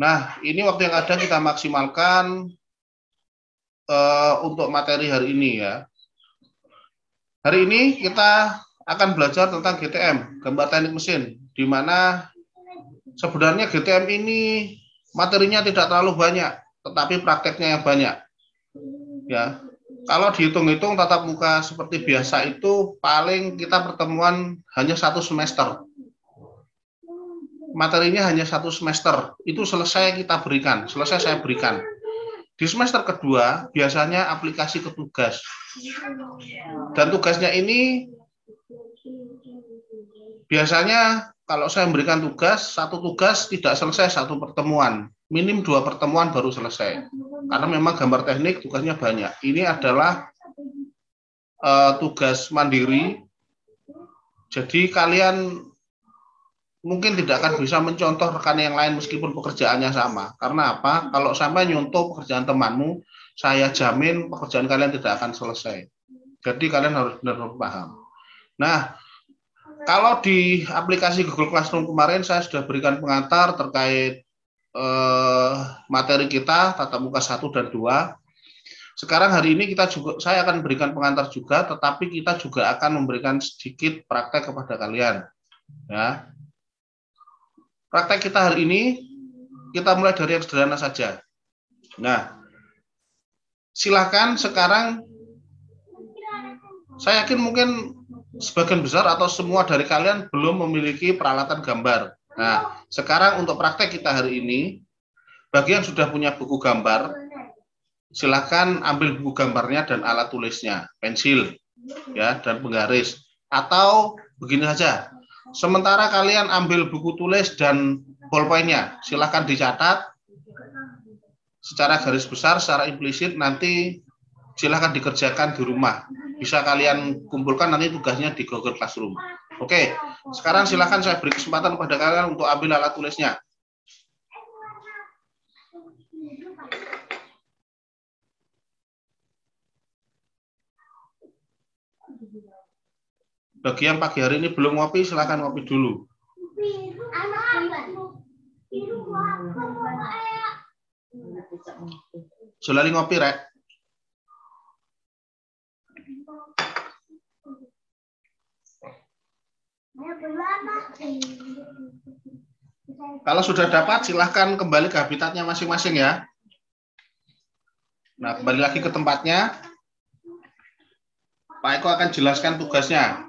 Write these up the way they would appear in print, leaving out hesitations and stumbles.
Nah, ini waktu yang ada kita maksimalkan untuk materi hari ini ya. Hari ini kita akan belajar tentang GTM, gambar teknik mesin, di mana sebenarnya GTM ini materinya tidak terlalu banyak, tetapi prakteknya yang banyak. Ya, kalau dihitung-hitung tatap muka seperti biasa itu paling kita pertemuan hanya 1 semester. Materinya hanya 1 semester, itu selesai saya berikan. Di semester kedua biasanya aplikasi ke tugas. Dan tugasnya ini biasanya kalau saya memberikan tugas, satu tugas tidak selesai satu pertemuan, minim 2 pertemuan baru selesai. Karena memang gambar teknik tugasnya banyak. Ini adalah tugas mandiri. Jadi kalian mungkin tidak akan bisa mencontoh rekan yang lain meskipun pekerjaannya sama. Karena apa? Kalau sampai nyontoh pekerjaan temanmu, saya jamin pekerjaan kalian tidak akan selesai. Jadi kalian harus benar-benar paham. Nah, kalau di aplikasi Google Classroom kemarin saya sudah berikan pengantar terkait materi kita tatap muka 1 dan 2. Sekarang hari ini saya akan berikan pengantar juga, tetapi kita juga akan memberikan sedikit praktek kepada kalian. Ya. Praktek kita hari ini kita mulai dari yang sederhana saja. Nah, silakan sekarang, saya yakin mungkin sebagian besar atau semua dari kalian belum memiliki peralatan gambar. Nah, sekarang untuk praktek kita hari ini, bagi yang sudah punya buku gambar, silakan ambil buku gambarnya dan alat tulisnya, pensil, ya, dan penggaris. Atau begini saja, sementara kalian ambil buku tulis dan ballpointnya, silakan dicatat secara garis besar, secara implisit, nanti silakan dikerjakan di rumah. Bisa kalian kumpulkan nanti tugasnya di Google Classroom. Oke, sekarang silakan saya beri kesempatan kepada kalian untuk ambil alat tulisnya. Bagi yang pagi hari ini belum ngopi, silakan ngopi dulu. Sulali ngopi, Rek. Kalau sudah dapat, silahkan kembali ke habitatnya masing-masing ya. Nah, kembali lagi ke tempatnya. Pak Eko akan jelaskan tugasnya.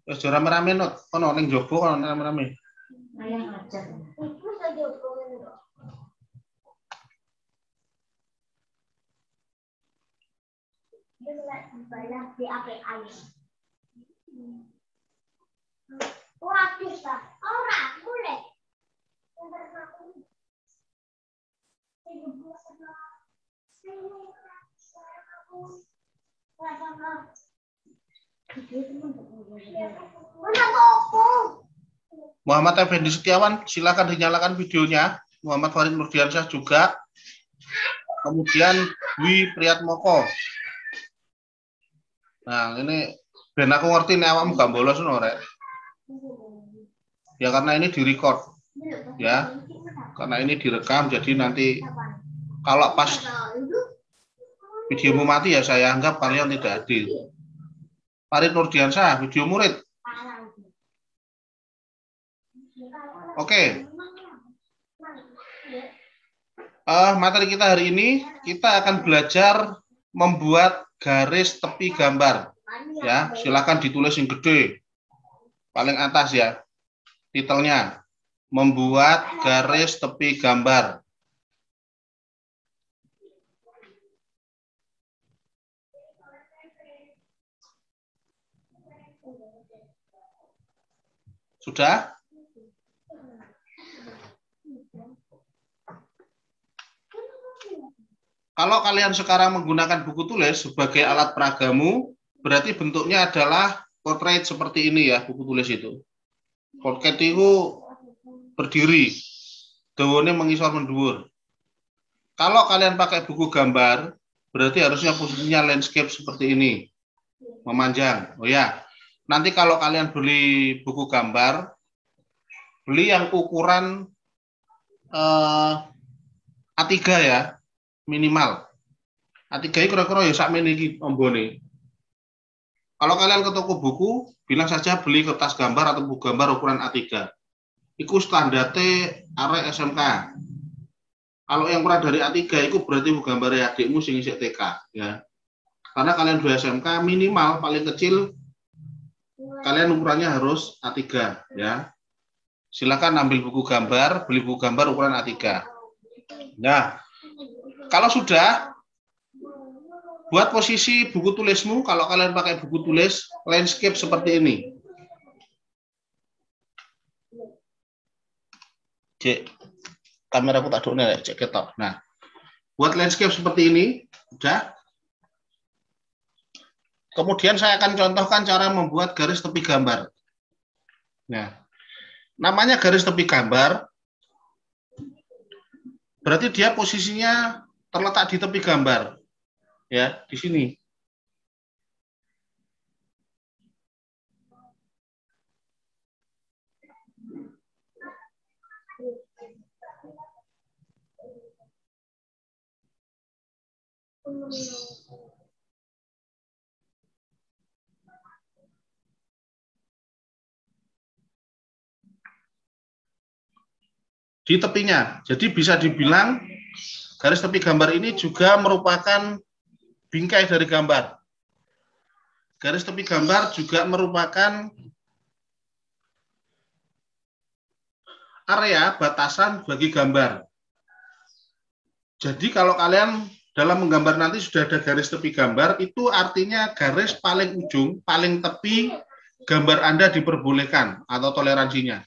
Wis rame-rame not, ono ning jowo ono rame-rame. Muhammad Effendi Setiawan, silakan dinyalakan videonya. Muhammad Farid Nurdiansyah juga. Kemudian Dwi Priyatmoko. Nah, ini ben aku ngerti nek awakmu gak bolos ngono, Rek. Ya karena ini direcord. Ya. Karena ini direkam, jadi nanti kalau pas videomu mati ya saya anggap kalian tidak hadir. Farid Nurdiansyah, video murid. Oke. Materi kita hari ini, kita akan belajar membuat garis tepi gambar. Ya, silakan ditulis yang gede. Paling atas ya. Titelnya, membuat garis tepi gambar. Sudah? Kalau kalian sekarang menggunakan buku tulis sebagai alat peragamu, berarti bentuknya adalah portrait seperti ini ya, buku tulis itu. Portrait itu berdiri, dawane mengisor menduwur. Kalau kalian pakai buku gambar, berarti harusnya posisinya landscape seperti ini, memanjang. Oh ya, nanti kalau kalian beli buku gambar, beli yang ukuran A3 ya, minimal. A3 kira-kira ya sak meniki ombone. Kalau kalian ke toko buku, bilang saja beli kertas gambar atau buku gambar ukuran A3. Iku standarte arek SMK. Kalau yang kurang dari A3 itu berarti buku gambar adikmu sing isih TK ya. Karena kalian dua SMK minimal paling kecil kalian ukurannya harus A3 ya. Silakan ambil buku gambar, beli buku gambar ukuran A3. Nah, kalau sudah buat posisi buku tulismu, kalau kalian pakai buku tulis landscape seperti ini. Cek kameraku tak dukne cek ketok. Nah, buat landscape seperti ini, udah. Kemudian saya akan contohkan cara membuat garis tepi gambar. Nah, namanya garis tepi gambar, berarti dia posisinya terletak di tepi gambar, ya, di sini. Di tepinya. Jadi bisa dibilang garis tepi gambar ini juga merupakan bingkai dari gambar. Garis tepi gambar juga merupakan area batasan bagi gambar. Jadi kalau kalian dalam menggambar nanti sudah ada garis tepi gambar, itu artinya garis paling ujung, paling tepi gambar Anda diperbolehkan atau toleransinya.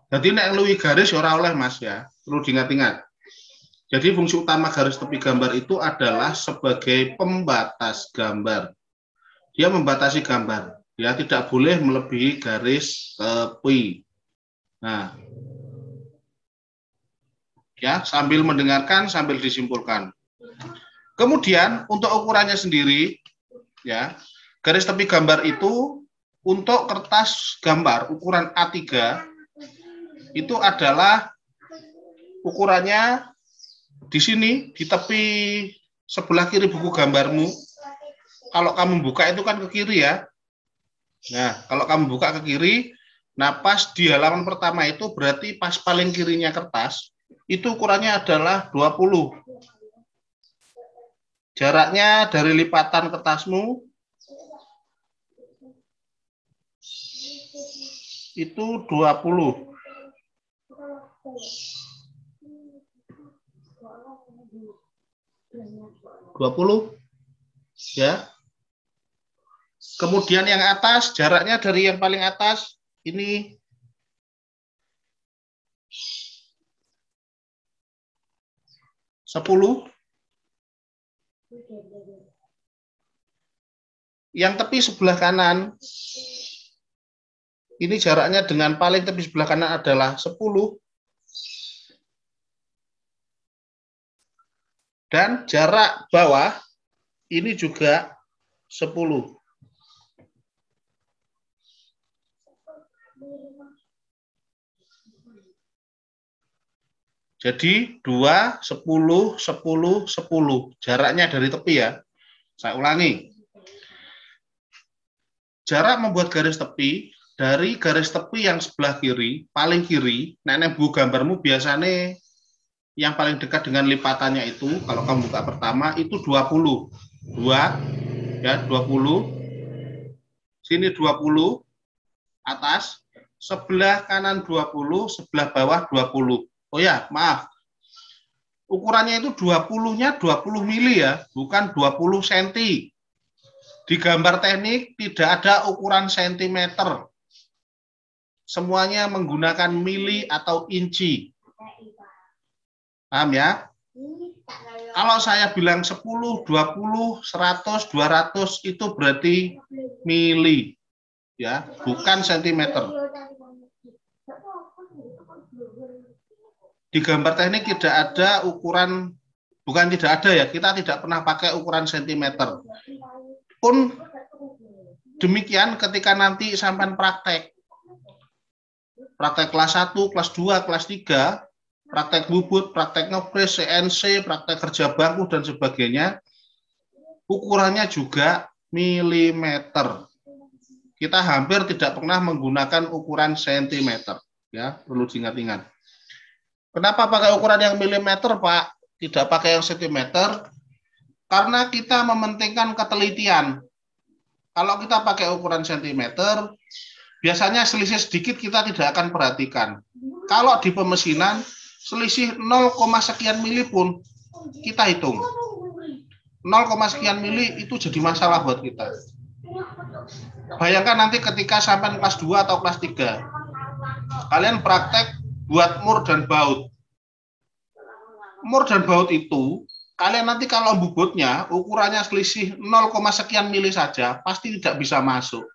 Jadi nek luwi garis ora oleh Mas ya, perlu diingat-ingat. Jadi fungsi utama garis tepi gambar itu adalah sebagai pembatas gambar. Dia membatasi gambar. Dia tidak boleh melebihi garis tepi. Nah, ya sambil mendengarkan sambil disimpulkan. Kemudian untuk ukurannya sendiri, ya garis tepi gambar itu untuk kertas gambar ukuran A3 itu adalah ukurannya di sini di tepi sebelah kiri buku gambarmu. Kalau kamu buka itu kan ke kiri ya. Nah, kalau kamu buka ke kiri, nah pas di halaman pertama itu berarti pas paling kirinya kertas, itu ukurannya adalah 20. Jaraknya dari lipatan kertasmu itu 20. 20 ya. Kemudian yang atas, jaraknya dari yang paling atas ini 10. Yang tepi sebelah kanan ini jaraknya dengan paling tepi sebelah kanan adalah 10. Dan jarak bawah ini juga 10. Jadi 2, 10, 10, 10. Jaraknya dari tepi ya. Saya ulangi. Jarak membuat garis tepi dari garis tepi yang sebelah kiri, paling kiri, nenek bu gambarmu biasanya yang paling dekat dengan lipatannya itu, kalau kamu buka pertama, itu 20. 2, ya 20. Sini 20, atas. Sebelah kanan 20, sebelah bawah 20. Oh ya, maaf. Ukurannya itu 20-nya 20 mili ya, bukan 20 cm. Di gambar teknik tidak ada ukuran sentimeter. Semuanya menggunakan mili atau inci. Paham ya? Kalau saya bilang 10, 20, 100, 200 itu berarti mili. Ya, bukan sentimeter. Di gambar teknik tidak ada ukuran, bukan tidak ada ya, kita tidak pernah pakai ukuran sentimeter. Pun Demikian ketika nanti sampai praktek kelas 1, kelas 2, kelas 3, praktek bubut, praktek ngepres, CNC, praktek kerja bangku, dan sebagainya, ukurannya juga milimeter. Kita hampir tidak pernah menggunakan ukuran sentimeter. Ya, perlu diingat-ingat. Kenapa pakai ukuran yang milimeter, Pak? Tidak pakai yang sentimeter? Karena kita mementingkan ketelitian. Kalau kita pakai ukuran sentimeter, biasanya selisih sedikit kita tidak akan perhatikan. Kalau di pemesinan, selisih 0, sekian mili pun kita hitung. 0, sekian mili itu jadi masalah buat kita. Bayangkan nanti ketika sampai kelas 2 atau kelas 3, kalian praktek buat mur dan baut. Mur dan baut itu, kalian nanti kalau bubutnya ukurannya selisih 0, sekian mili saja, pasti tidak bisa masuk.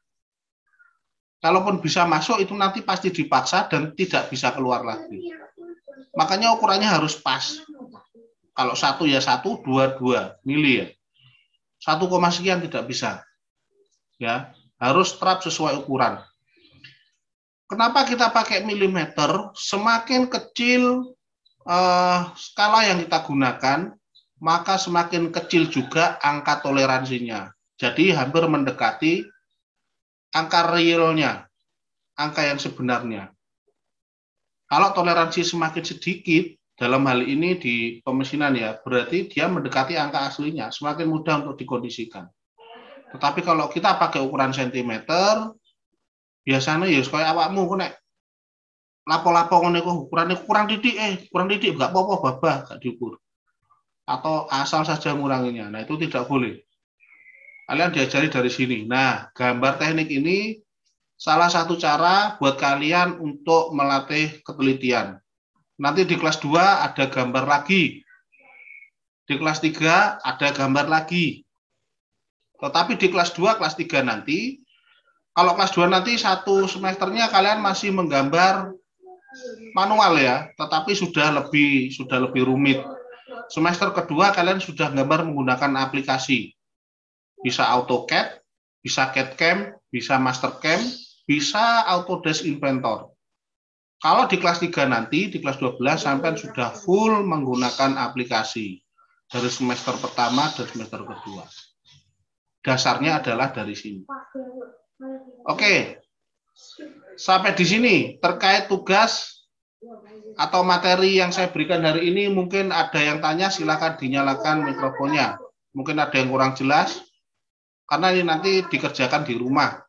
Kalaupun bisa masuk, itu nanti pasti dipaksa dan tidak bisa keluar lagi. Makanya ukurannya harus pas. Kalau 1 ya 1, 2, 2 mili ya. 1, sekian tidak bisa. Ya, harus tepat sesuai ukuran. Kenapa kita pakai milimeter? Semakin kecil skala yang kita gunakan, maka semakin kecil juga angka toleransinya. Jadi hampir mendekati angka realnya, angka yang sebenarnya. Kalau toleransi semakin sedikit, dalam hal ini di pemesinan ya, berarti dia mendekati angka aslinya, semakin mudah untuk dikondisikan. Tetapi kalau kita pakai ukuran sentimeter, biasanya ya kayak awakmu kok nek lapo-lapo ngene kok ukurannya kurang didik enggak apa-apa babah gak diukur. Atau asal saja nguranginya. Nah, itu tidak boleh. Kalian diajari dari sini. Nah, gambar teknik ini salah satu cara buat kalian untuk melatih ketelitian. Nanti di kelas 2 ada gambar lagi. Di kelas 3 ada gambar lagi. Tetapi di kelas 2, kelas 3 nanti, kalau kelas 2 nanti satu semesternya kalian masih menggambar manual ya, tetapi sudah lebih rumit. Semester kedua kalian sudah gambar menggunakan aplikasi. Bisa AutoCAD, bisa CAD-CAM, bisa MasterCam, bisa Autodesk Inventor. Kalau di kelas 3 nanti, di kelas 12 sampai sudah full menggunakan aplikasi. Dari semester pertama dan semester kedua. Dasarnya adalah dari sini. Oke. Sampai di sini terkait tugas atau materi yang saya berikan hari ini, mungkin ada yang tanya, silakan dinyalakan mikrofonnya. Mungkin ada yang kurang jelas, karena ini nanti dikerjakan di rumah.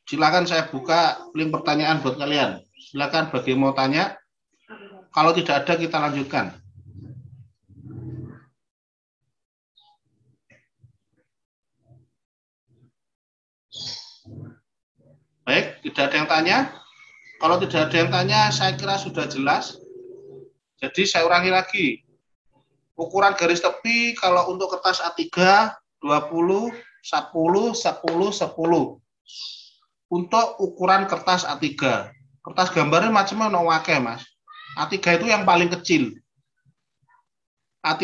Silakan saya buka link pertanyaan buat kalian. Silakan bagi mau tanya. Kalau tidak ada, kita lanjutkan. Baik, tidak ada yang tanya. Kalau tidak ada yang tanya, saya kira sudah jelas. Jadi saya ulangi lagi. Ukuran garis tepi kalau untuk kertas A3 20, 10, 10, 10. Untuk ukuran kertas A3. Kertas gambarnya macamnya wake, Mas. A3 itu yang paling kecil. A3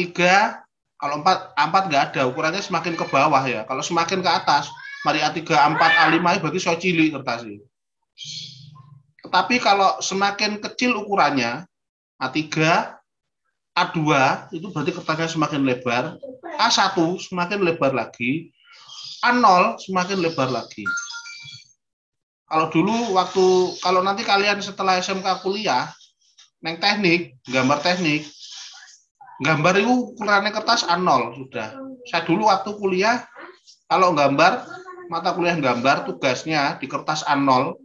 kalau A4 nggak ada, ukurannya semakin ke bawah ya. Kalau semakin ke atas, mari A3, A4, A5 berarti so cilik kertasnya. Tetapi kalau semakin kecil ukurannya, A3, A2 itu berarti kertasnya semakin lebar, A1 semakin lebar lagi, A0 semakin lebar lagi. Kalau dulu kalau nanti kalian setelah SMK kuliah, neng teknik, gambar teknik, gambar itu ukurannya kertas A0 sudah. Saya dulu waktu kuliah, kalau gambar, mata kuliah gambar, tugasnya di kertas A0,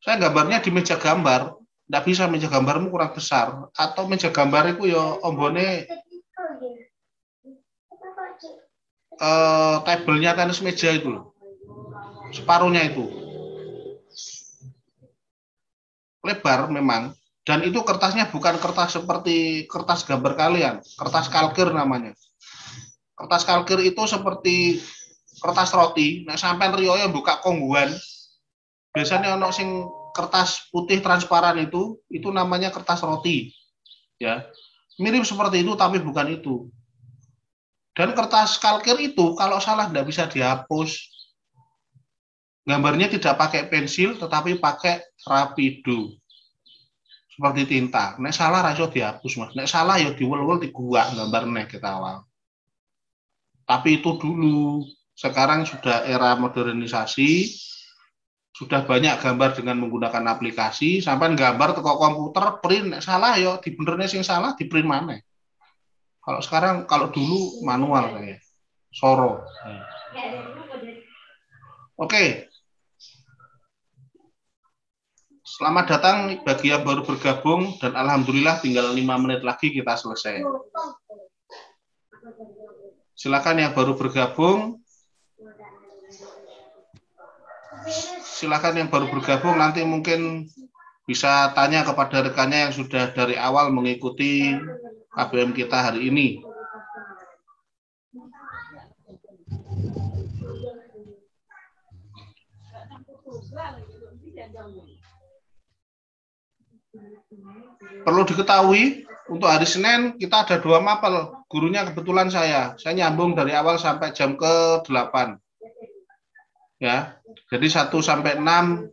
saya gambarnya di meja gambar. Nggak bisa, meja gambarmu kurang besar. Atau meja gambar itu ya ombone tabelnya tenis meja itu loh. Separuhnya itu. Lebar memang. Dan itu kertasnya bukan kertas seperti kertas gambar kalian. Kertas kalkir namanya. Kertas kalkir itu seperti kertas roti. Nah, sampai rionya buka kongguan. Biasanya ono sing kertas putih transparan itu namanya kertas roti. Ya. Mirip seperti itu tapi bukan itu. Dan kertas kalkir itu kalau salah tidak bisa dihapus. Gambarnya tidak pakai pensil, tetapi pakai Rapido. Seperti tinta. Nek salah rasio dihapus, Mas. Nek salah ya diwel-wel diguak gambar nek kita awal. Tapi itu dulu. Sekarang sudah era modernisasi. Sudah banyak gambar dengan menggunakan aplikasi. Sampai gambar teko komputer, print. Nek salah ya dibenernya sing salah, di print mana. Kalau sekarang, kalau dulu manual kayak Soro. Oke. Selamat datang bagi yang baru bergabung dan alhamdulillah tinggal 5 menit lagi kita selesai. Silakan yang baru bergabung. Silakan yang baru bergabung nanti mungkin bisa tanya kepada rekannya yang sudah dari awal mengikuti KBM kita hari ini. Perlu diketahui, untuk hari Senin kita ada 2 mapel. Gurunya kebetulan saya nyambung dari awal sampai jam ke-8. Ya, jadi 1 sampai 6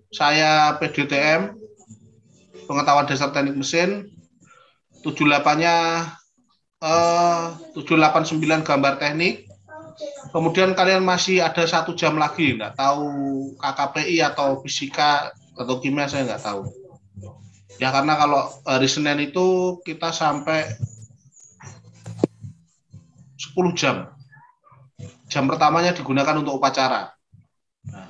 saya PDTM, pengetahuan dasar teknik mesin. 78-nya 789 gambar teknik. Kemudian kalian masih ada 1 jam lagi, nggak tahu KKPI atau fisika atau kimia, saya nggak tahu. Ya karena kalau hari Senin itu kita sampai 10 jam. Jam pertamanya digunakan untuk upacara. Nah.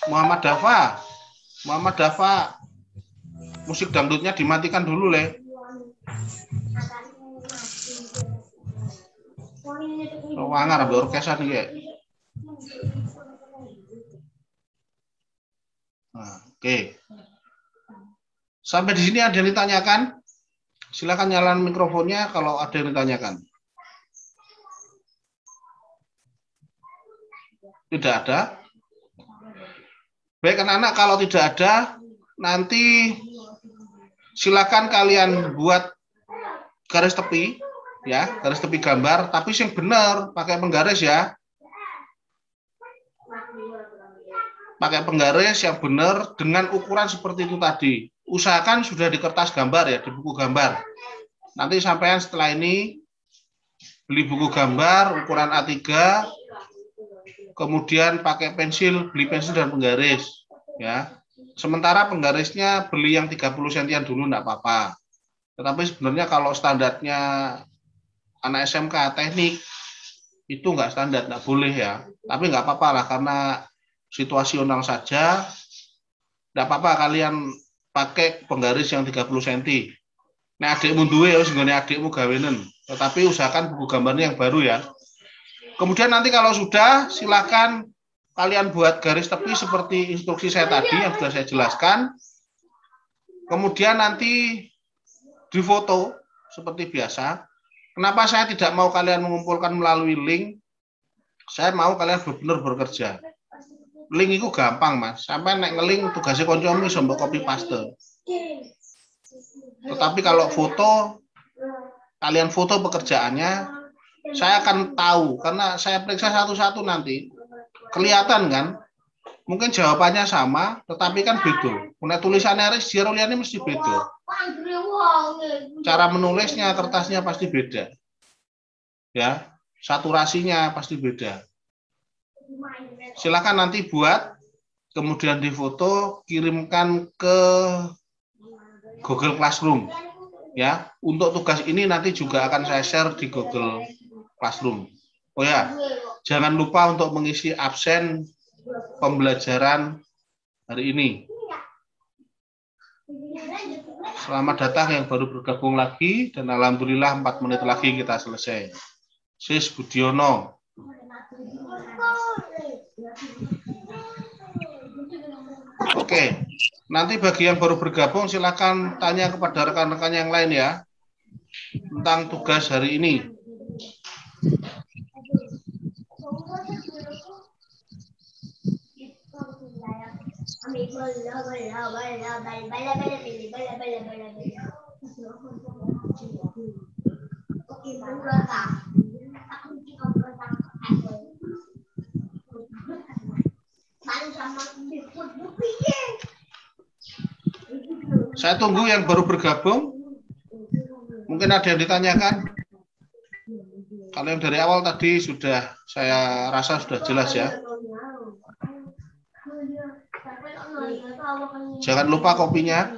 Muhammad Dafa, musik dangdutnya dimatikan dulu, Le. Wangar ambil orkesan nih, ya. Nah, oke. Sampai di sini ada yang ditanyakan? Silakan nyalakan mikrofonnya kalau ada yang ditanyakan. Tidak ada? Baik anak-anak, kalau tidak ada, nanti silakan kalian buat garis tepi, ya, garis tepi gambar, tapi yang benar, pakai penggaris ya. Pakai penggaris yang benar dengan ukuran seperti itu tadi. Usahakan sudah di kertas gambar ya, di buku gambar. Nanti sampean setelah ini beli buku gambar ukuran A3, kemudian pakai pensil, beli pensil dan penggaris ya. Sementara penggarisnya beli yang 30 sentian dulu enggak apa-apa. Tetapi sebenarnya kalau standarnya anak SMK teknik itu enggak standar, enggak boleh ya. Tapi enggak apa-apa lah karena situasional saja. Enggak apa-apa kalian pakai penggaris yang 30 cm. Nah, adikmu duwe ya, sehingga adikmu gawenen. Tetapi usahakan buku gambarnya yang baru ya. Kemudian nanti kalau sudah, silakan kalian buat garis tepi seperti instruksi saya tadi yang sudah saya jelaskan. Kemudian nanti difoto seperti biasa. Kenapa saya tidak mau kalian mengumpulkan melalui link? Saya mau kalian benar-benar bekerja. Link itu gampang, Mas. Sampai nek ngeling tugasnya koncomi sampai copy paste. Tetapi kalau foto, kalian foto pekerjaannya, saya akan tahu karena saya periksa satu-satu nanti. Kelihatan kan? Mungkin jawabannya sama, tetapi kan beda. Punya tulisannya Aris, Jeroliani mesti beda. Cara menulisnya, kertasnya pasti beda. Ya, saturasinya pasti beda. Silakan nanti buat, kemudian difoto, kirimkan ke Google Classroom. Ya, untuk tugas ini nanti juga akan saya share di Google Classroom. Oh ya, jangan lupa untuk mengisi absen pembelajaran hari ini. Selamat datang yang baru bergabung lagi dan alhamdulillah 4 menit lagi kita selesai. Sis Budiono. Oke, nanti bagi yang baru bergabung silakan tanya kepada rekan-rekan yang lain ya tentang tugas hari ini. Saya tunggu yang baru bergabung. Mungkin ada yang ditanyakan. Kalau yang dari awal tadi sudah, saya rasa sudah jelas ya. Jangan lupa kopinya.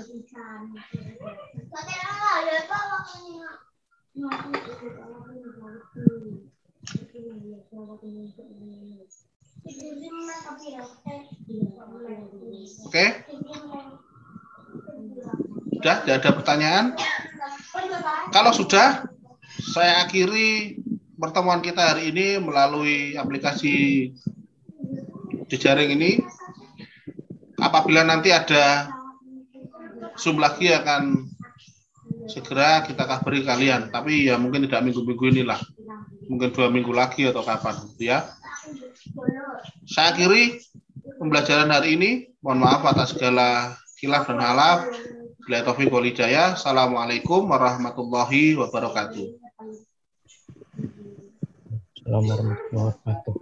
Oke. Sudah, tidak ada pertanyaan. Kalau sudah, saya akhiri pertemuan kita hari ini melalui aplikasi jejaring ini. Apabila nanti ada Zoom lagi akan segera kita kabari kalian. Tapi ya mungkin tidak minggu-minggu inilah. Mungkin 2 minggu lagi atau kapan. Ya. Saya akhiri pembelajaran hari ini. Mohon maaf atas segala khilaf dan halaf. Bila taufiq wal hidayah. Assalamualaikum warahmatullahi wabarakatuh. Assalamualaikum warahmatullahi wabarakatuh.